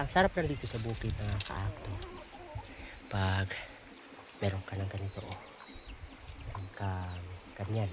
Ang sarap lang dito sa bukid mga ka-actor. Pag meron ka ng ganito, meron kang ganyan.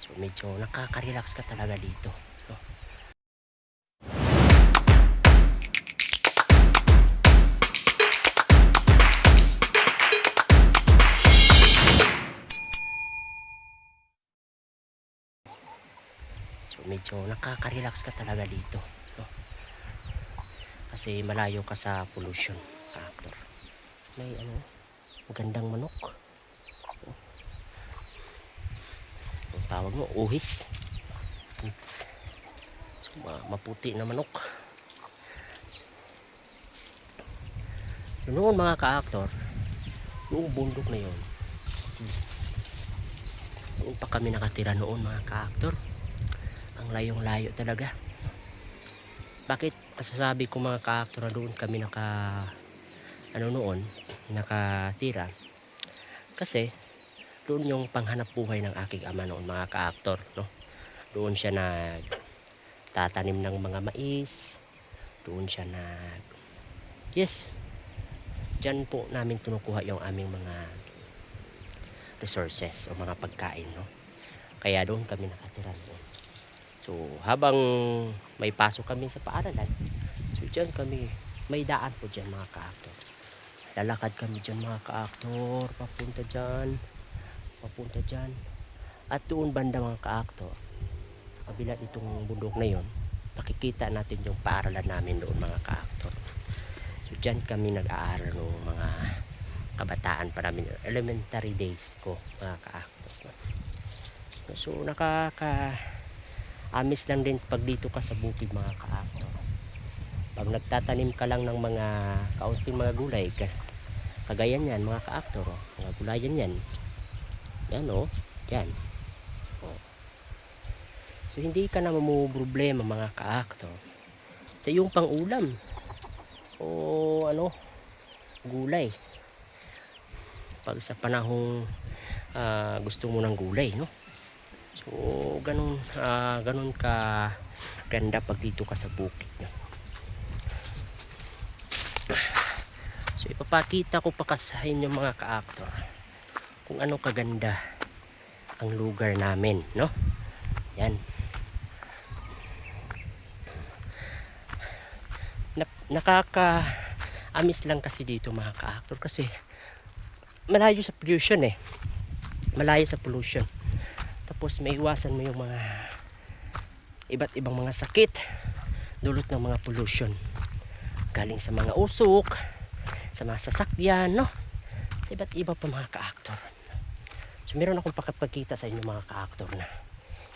So medyo nakaka-relax ka talaga dito. So medyo nakaka-relax ka talaga dito. Kasi malayo ka sa pollution, ka-actor. May magandang manok. Ang tawag mo, uhis. Oops. So, maputi na manok. So noon mga ka-actor, yung bundok na yun, doon pa kami nakatira noon mga ka-actor. Ang layong-layo talaga. Bakit masasabi ko mga ka-actor na doon kami nakatira? Kasi doon yung panghanap buhay ng aking ama noon mga ka-actor, no? Doon siya nagtatanim ng mga mais. Doon siya diyan po namin kinukuha yung aming mga resources o mga pagkain, no? Kaya doon kami nakatira noon. So habang may pasok kami sa paaralan, so diyan kami, may daan po diyan mga ka-actor. Lalakad kami diyan mga ka-actor, papunta diyan. At doon banda mga ka-actor, sa kabila nitong bundok na yon, makikita natin yung paaralan namin doon mga ka-actor. So diyan kami nag-aaral noong mga kabataan pa namin, elementary days ko mga ka-actor. So amis lang din pag dito ka sa bukid mga ka-actor. Pag nagtatanim ka lang ng mga kaunting mga gulay, kagaya yan mga ka-actor, mga gulayan yan. Yan yan. So hindi ka na problema mga ka-actor sa yung pang-ulam o gulay. Pag sa panahong gusto mo ng gulay, no? So ganun ka ganda pag dito ka sa bukid, no? So ipapakita ko pa sa inyo mga ka-actor kung ano kaganda ang lugar namin, no? Yan. Nakaka-amis lang kasi dito mga ka-actor kasi malayo sa pollution tapos may iwasan mo yung mga iba't ibang mga sakit dulot ng mga pollution galing sa mga usok, sa mga sasakyan, no? Sa iba't iba pa mga ka-actor. So meron akong pakapagkita sa inyo mga ka-actor na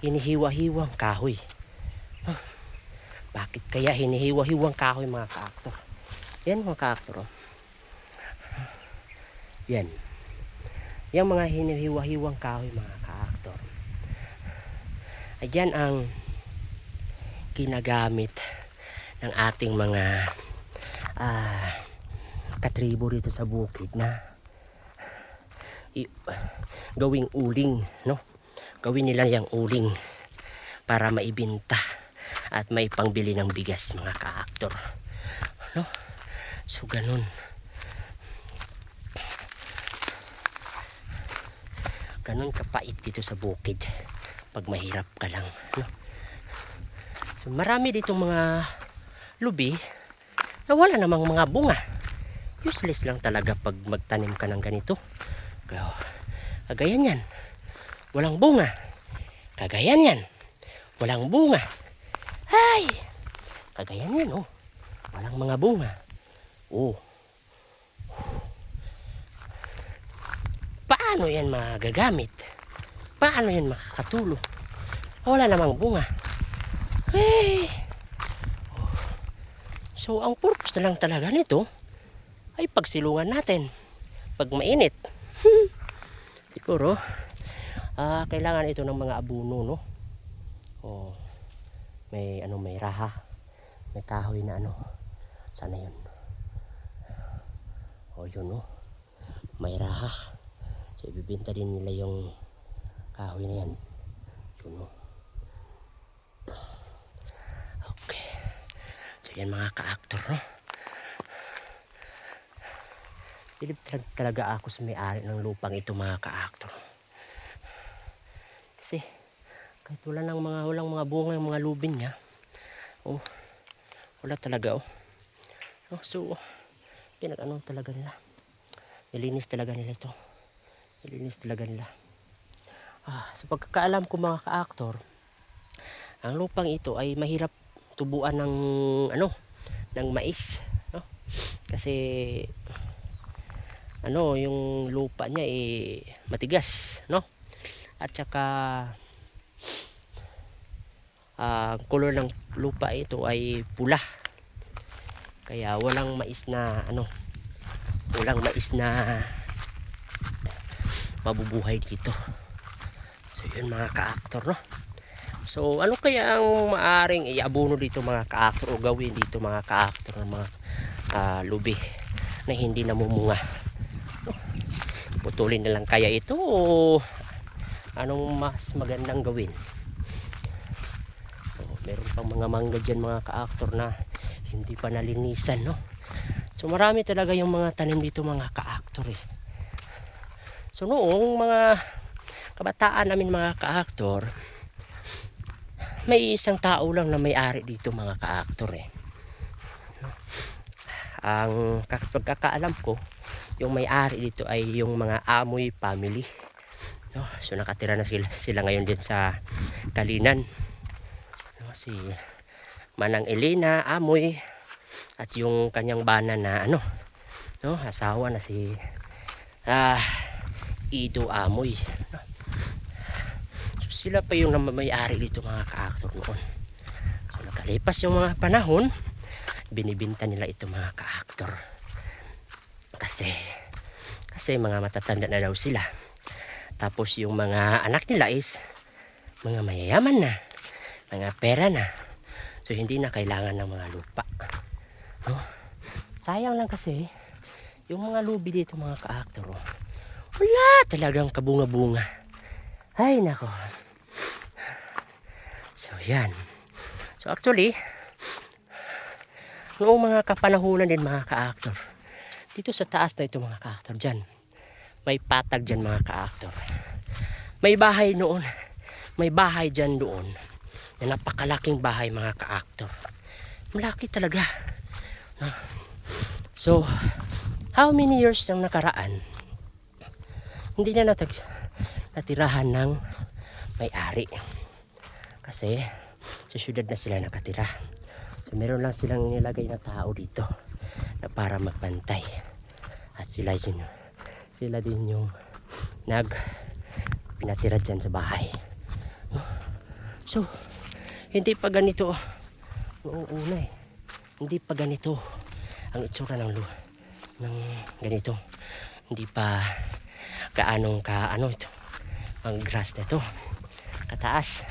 hinihiwa-hiwang kahoy. Bakit kaya hinihiwa-hiwang kahoy mga ka-actor? Yan mga ka-actor, yan. Yung mga hinihiwa-hiwang kahoy mga ka-actor, ayan ang ginagamit ng ating mga katribo rito sa bukid na gawing uling, no? Gawin nila yung uling para maibenta at may pangbili ng bigas mga ka-actor, no? So ganun kapait dito sa bukid pag mahirap ka lang, no? So marami ditong mga lubi na wala namang mga bunga. Useless lang talaga pag magtanim ka ng ganito. Kagayan yan, walang bunga. Kagayan yan, walang bunga. Ay, kagayan yan, walang mga bunga. Paano yan magagamit? Paano yan makakatulong? Wala namang bunga. So ang purpose na lang talaga nito ay pagsilungan natin pag mainit. Siguro kailangan ito ng mga abuno, no? May raha, may kahoy na sana yun. Yun, may raha. So ibibenta din nila yung kahoy na yan. Yun, okay. Yan mga ka-actor, no? Bilib talaga ako sa may-ari ng lupang ito mga ka-actor. Kasi kahit walang mga bunga yung mga lubin niya, oh, wala talaga, oh. Oh, so pinag-ano talaga nila, nilinis talaga nila ito, nilinis talaga nila. Sa pagkakaalam ko mga ka-actor, ang lupang ito ay mahirap tubuan ng ng mais, no? Kasi yung lupa niya matigas, no? At saka ang color ng lupa ito ay pula. Kaya walang mais na mabubuhay dito. So yun mga ka-actor, no? So ano kaya ang maaring iabono dito mga ka-actor o gawin dito mga ka-actor ng mga lubi na hindi namumunga? Putulin na lang kaya ito o anong mas magandang gawin? Meron pang mga mangga dyan mga ka-actor na hindi pa nalinisan, no? So marami talaga yung mga tanim dito mga ka-actor, eh. So noong mga kabataan namin mga ka-actor, may isang tao lang na may-ari dito mga ka-actor, eh. Ang pagkakaalam ko, yung may-ari dito ay yung mga Amoy family, no? So nakatira na sila ngayon din sa Kalinan, no? Si Manang Elena Amoy at yung kanyang bana na no, asawa na si Ido Amoy, no? So sila pa yung may-ari dito mga ka-actor noon. So nakalipas yung mga panahon, binibinta nila ito mga ka-actor. Kasi mga matatanda na daw sila. Tapos yung mga anak nila is mga mayayaman na, mga pera na. So hindi na kailangan ng mga lupa, no? Sayang lang kasi yung mga lubi dito mga ka-actor, wala talagang kabunga-bunga. Ay nako. So yan. So actually noong mga kapanahunan din mga ka-actor, dito sa taas na ito mga ka-actor, dyan may patag dyan mga ka-actor. May bahay noon, may bahay dyan doon na napakalaking bahay mga ka-actor. Malaki talaga, no? So how many years ang nakaraan, hindi na natirahan ng may-ari. Kasi sa syudad na sila nakatira. So meron lang silang nilagay na tao dito na para magbantay. At sila din yung pinatira dyan sa bahay. So hindi pa ganito noong una, eh. Hindi pa ganito ang itsura ng ganito. Hindi pa gaanong ito ang grass na ito kataas.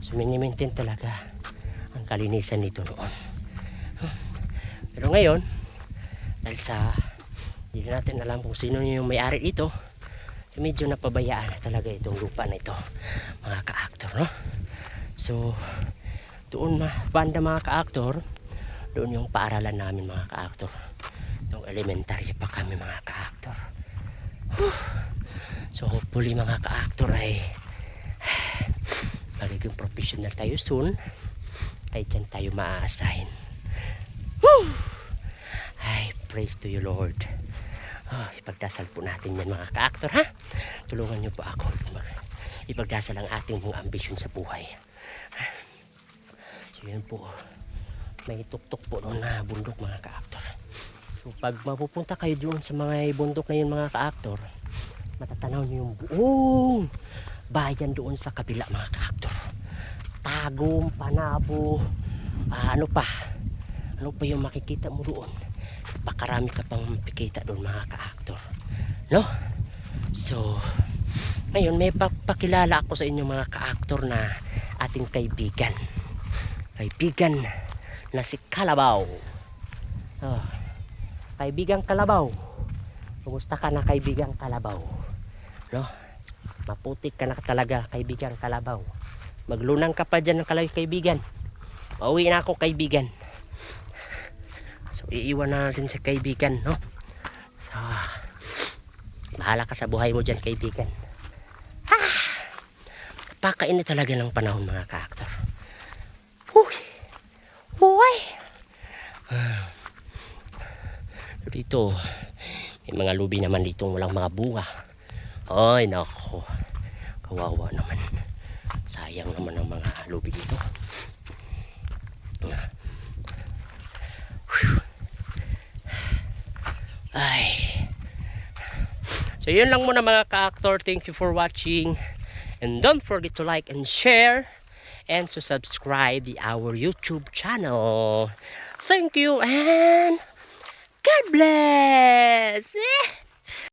So mini-maintain talaga ang kalinisan nito noon. Pero ngayon, dahil sa hindi natin alam kung sino yung may-ari dito, so medyo napabayaan na talaga itong lupa na ito mga ka-actor, no? So doon banda mga ka-actor, doon yung paaralan namin mga ka-actor. Itong elementary pa kami mga ka-actor. So hopefully mga ka-actor ay magiging professional tayo soon, ay dyan tayo ma-assign. Ay, praise to you Lord. Ipagdasal po natin yan mga ka-actor, ha? Tulungan nyo po ako ipagdasal ang ating mga ambisyon sa buhay. So yun po, may tuktok po doon na bundok mga ka-actor. So pag mapupunta kayo doon sa mga bundok na yun mga ka-actor, matatanaw nyo yung buong bayan doon sa kabila mga ka-actor. Tagum, Panabo, ano pa yung makikita mo doon. Pakarami ka pang makikita doon mga ka-actor, no? So ngayon may pakilala ako sa inyo mga ka-actor na ating kaibigan na si Kalabaw. Kaibigang Kalabaw, kumusta ka na kaibigang Kalabaw, no? Maputik ka na talaga kaibigang Kalabaw. Maglunang ka pa dyan ng kaibigan, Pauwi na ako, kaibigan. So iiwan na natin sa kaibigan, no? So bahala ka sa buhay mo dyan, kaibigan. Napakainit talaga ng panahon, mga ka-actor. Huy! Huy! Dito may mga lubi naman dito, walang mga bunga. Ay nako, kawawa naman, sayang naman ang mga lubi dito. Ay, so yun lang muna, mga ka-actor. Thank you for watching, and don't forget to like and share and to subscribe our YouTube channel. Thank you and God bless.